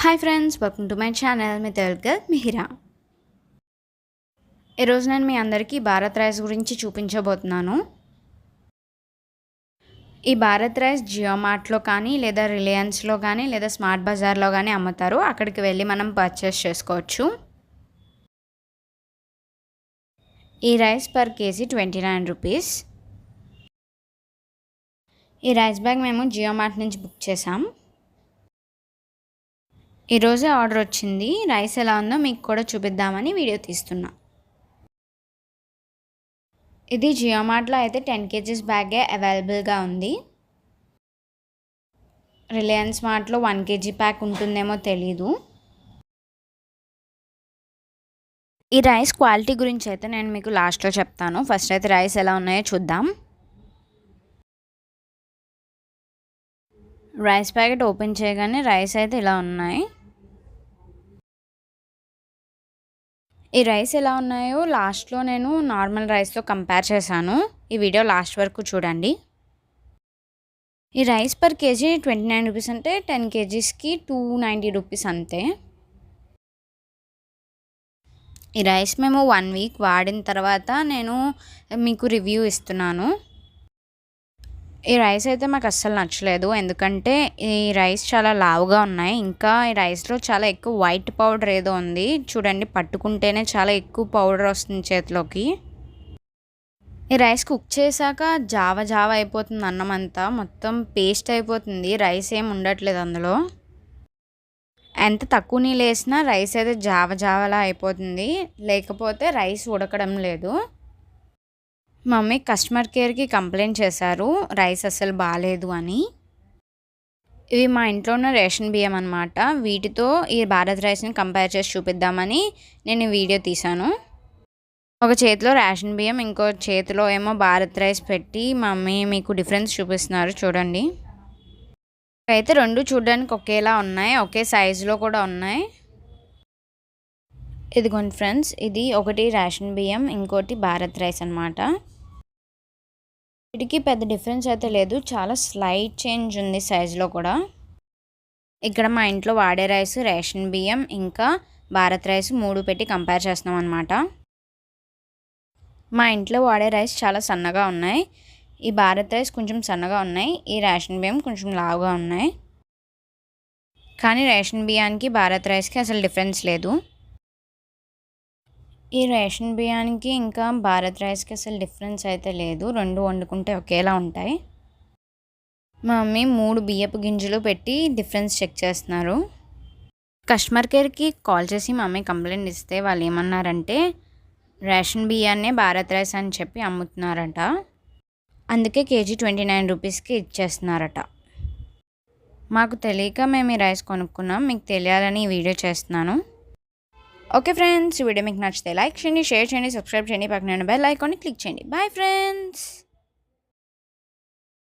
Hi friends, welcome to my channel. Me Telugu girl Mihira. ఈరోజు నేను మీ అందరికీ భారత్ రైస్ గురించి చూపించబోతున్నాను. ఈ భారత్ రైస్ జియో మార్ట్లో కానీ లేదా రిలయన్స్లో కానీ లేదా స్మార్ట్ బజార్లో కానీ అమ్ముతారు. అక్కడికి వెళ్ళి మనం పర్చేస్ చేసుకోవచ్చు. ఈ రైస్ పర్ కేజీ 29 రూపీస్. ఈ రైస్ బ్యాగ్ మేము జియో మార్ట్ నుంచి బుక్ చేసాం. ఈరోజే ఆర్డర్ వచ్చింది. రైస్ ఎలా ఉందో మీకు కూడా చూపిద్దామని వీడియో తీస్తున్నా. ఇది జియో మార్ట్లో అయితే 10 kgs బ్యాగే అవైలబుల్గా ఉంది. రిలయన్స్ మార్ట్లో 1 kg ప్యాక్ ఉంటుందేమో తెలీదు. ఈ రైస్ క్వాలిటీ గురించి అయితే నేను మీకు లాస్ట్లో చెప్తాను. ఫస్ట్ అయితే రైస్ ఎలా ఉన్నాయో చూద్దాం. రైస్ ప్యాకెట్ ఓపెన్ చేయగానే రైస్ అయితే ఇలా ఉన్నాయి. ఈ రైస్ ఎలా ఉన్నాయో లాస్ట్లో నేను నార్మల్ రైస్తో కంపేర్ చేశాను. ఈ వీడియో లాస్ట్ వరకు చూడండి. ఈ రైస్ పర్ కేజీ 29 రూపీస్ అంటే 10 kgsకి 290 రూపీస్ అంతే. ఈ రైస్ మేము 1 వీక్ వాడిన తర్వాత నేను మీకు రివ్యూ ఇస్తున్నాను. ఈ రైస్ అయితే మాకు అస్సలు నచ్చలేదు. ఎందుకంటే ఈ రైస్ చాలా లావుగా ఉన్నాయి. ఇంకా ఈ రైస్లో చాలా ఎక్కువ వైట్ పౌడర్ ఏదో ఉంది. చూడండి, పట్టుకుంటేనే చాలా ఎక్కువ పౌడర్ వస్తుంది చేతిలోకి. ఈ రైస్ కుక్ చేశాక జావ అయిపోతుంది. అన్నం అంతా మొత్తం పేస్ట్ అయిపోతుంది. రైస్ ఏమి ఉండట్లేదు అందులో. ఎంత తక్కువ నీళ్ళు వేసినా రైస్ అయితే జావలా అయిపోతుంది. లేకపోతే రైస్ ఉడకడం లేదు. మమ్మీ కస్టమర్ కేర్కి కంప్లైంట్ చేశారు రైస్ అసలు బాగాలేదు అని. ఇవి మా ఇంట్లో ఉన్న రేషన్ బియ్యం అన్నమాట. వీటితో ఈ భారత్ రైస్ని కంపేర్ చేసి చూపిద్దామని నేను ఈ వీడియో తీశాను. ఒక చేతిలో రేషన్ బియ్యం, ఇంకో చేతిలో ఏమో భారత్ రైస్ పెట్టి మమ్మీ మీకు డిఫరెన్స్ చూపిస్తున్నారు చూడండి. అయితే రెండు చూడడానికి ఒకేలా ఉన్నాయి, ఒకే సైజులో కూడా ఉన్నాయి. ఇదిగోండి ఫ్రెండ్స్, ఇది ఒకటి రేషన్ బియ్యం, ఇంకోటి భారత్ రైస్ అన్నమాట. వీటికి పెద్ద డిఫరెన్స్ అయితే లేదు, చాలా స్లైట్ చేంజ్ ఉంది సైజులో కూడా. ఇక్కడ మా ఇంట్లో వాడే రైస్ రేషన్ బియ్యం ఇంకా భారత్ రైస్ 3 పెట్టి కంపేర్ చేస్తున్నాం అనమాట. మా ఇంట్లో వాడే రైస్ చాలా సన్నగా ఉన్నాయి. ఈ భారత్ రైస్ కొంచెం సన్నగా ఉన్నాయి. ఈ రేషన్ బియ్యం కొంచెం లావుగా ఉన్నాయి. కానీ రేషన్ బియ్యానికి భారత్ రైస్కి అసలు డిఫరెన్స్ లేదు. ఈ రేషన్ బియ్యానికి ఇంకా భారత్ రైస్కి అసలు డిఫరెన్స్ అయితే లేదు. రెండు వండుకుంటే ఒకేలా ఉంటాయి. మా మమ్మీ 3 బియ్యపు గింజలు పెట్టి డిఫరెన్స్ చెక్ చేస్తున్నారు. కస్టమర్ కేర్కి కాల్ చేసి మమ్మీ కంప్లైంట్ ఇస్తే వాళ్ళు ఏమన్నారంటే రేషన్ బియ్యాన్నే భారత్ రైస్ అని చెప్పి అమ్ముతున్నారట. అందుకే కేజీ 29 రూపీస్కి ఇచ్చేస్తున్నారట. మాకు తెలియక మేము ఈ రైస్ కొనుక్కున్నాం. మీకు తెలియాలని ఈ వీడియో చేస్తున్నాను. ఓకే ఫ్రెండ్స్, ఈ వీడియో మీకు నచ్చితే లైక్ చేయండి, షేర్ చేయండి, సబ్స్క్రైబ్ చేయండి, పక్కన బెల్ ఐకాన్ని క్లిక్ చేయండి. Bye friends.